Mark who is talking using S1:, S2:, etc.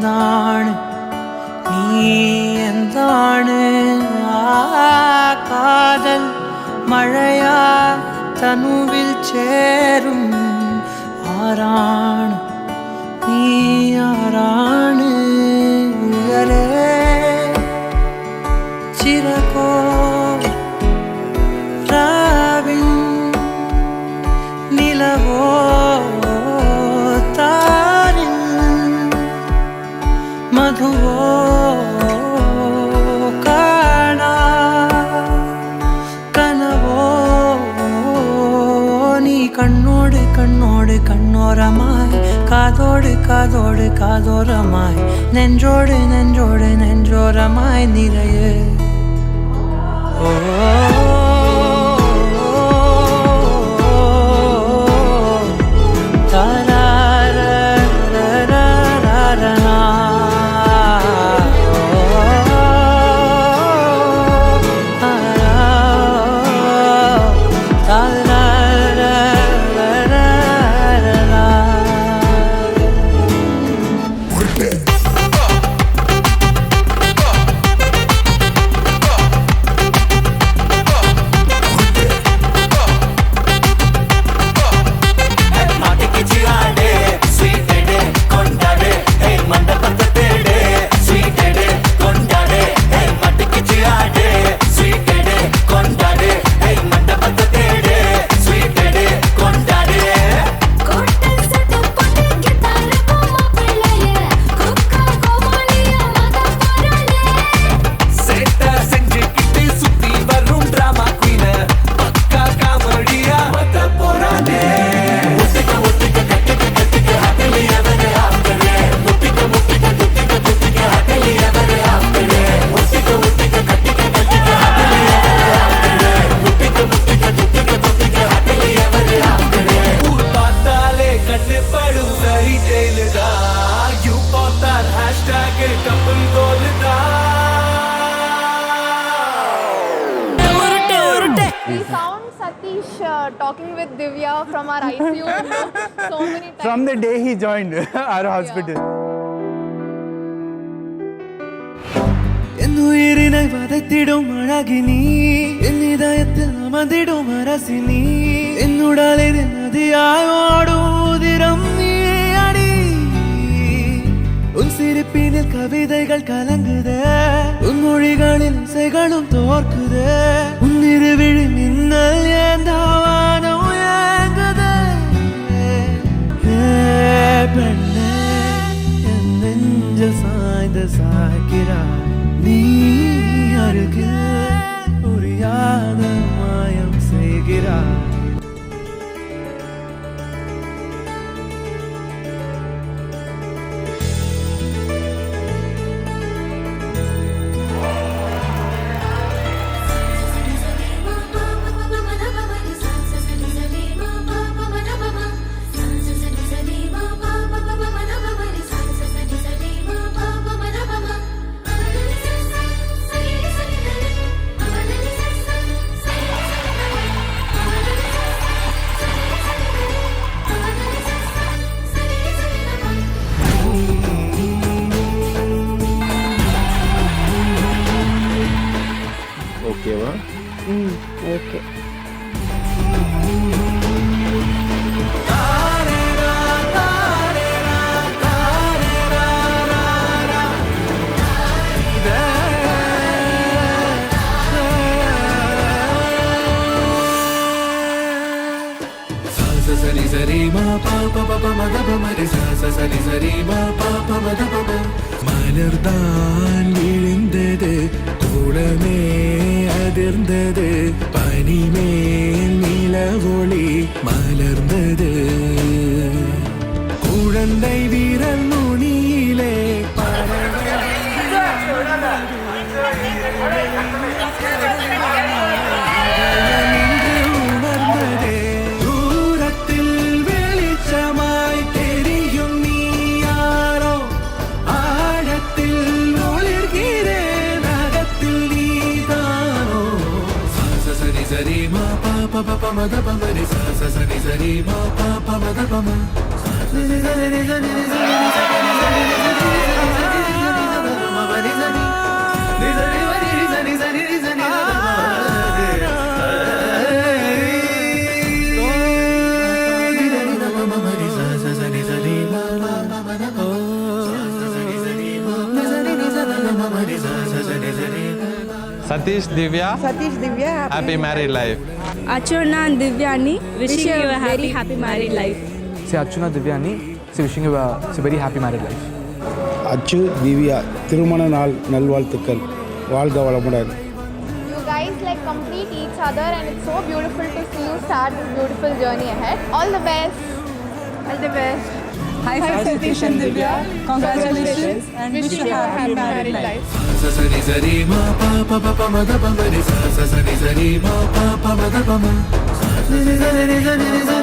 S1: എന്താണ് നീ എന്താണ് കാതൽ മഴയാ തനുവിൽ ചേരും ആരാണ് നീ ആരാണ് ഉയരേ ചിരകോ രാവിൻ നിലവോ താരിൻ മധുവോ കാണാ കനവോ നീ കണ്ണോട് കണ്ണോട് കണ്ണോരമായി കാതോട് കാതോട് കാതോരമായി നെഞ്ചോട് നെഞ്ചോട് നെഞ്ചോരമായി നിറയെ ഓ
S2: We found Satish talking with Divya from our ICU so many times.
S3: From the day he joined our hospital.
S1: என்னுயிரினை வதைத்திடும் அழகினி என் இதயத்தில் அமர்ந்திடும் அரசினி என்னுடலே நதியாய் ஓடும் உதிரம் நீ அடி உன் சிரிப்பினில் கவிதைகள் கலங்குதே உன் மொழிகளில் இசைகளும் தோற்குதே உன் இருவிழி மின்னல் ஏந்தாவானம் ஏங்குதே பெண்ணே என் நெஞ்ச சாய்ந்த சாய்க்கிறாய் நீ அருகில் புரியாத மாயம் செய்கிறாய்
S3: ஓகேவா?
S2: Okay.
S1: சரி சரி மா பா பா பா மத ப மரி சரி சரி மா பா பா மத ப ப மலர்தான் விழுந்தது கூடமே அதிர்ந்தது பனிமேல் நிலவொளி மலர்ந்தது குழந்தை வீரல் நுனியிலே pa pa ma da pa ma ni sa sa sa ni sa ni ma pa pa ma da pa ma sa sa ni sa ni sa ni sa ni sa ni sa ni sa ni
S4: Satish, Divya,
S5: Satish, Divya,
S4: happy married life.
S6: Archana and Divyani, wishing you a very happy married life.
S3: Say Archana Divyani, say wishing you a very happy married life.
S7: அச்சு திவ்யா திருமண நாள் நல்வாழ்த்துக்கள் வாழ்க வளமுடன்
S2: You guys like complete each other and it's so beautiful to see you start this beautiful journey ahead. All the best. All the best.
S5: Hi Satish and Divya, congratulations and wish you a happy married life.
S1: sa sa ni sa ri ma pa pa pa pa ma da pa ma re sa sa sa ni sa ri ma pa pa ma da pa ma sa sa ni sa ri sa ni sa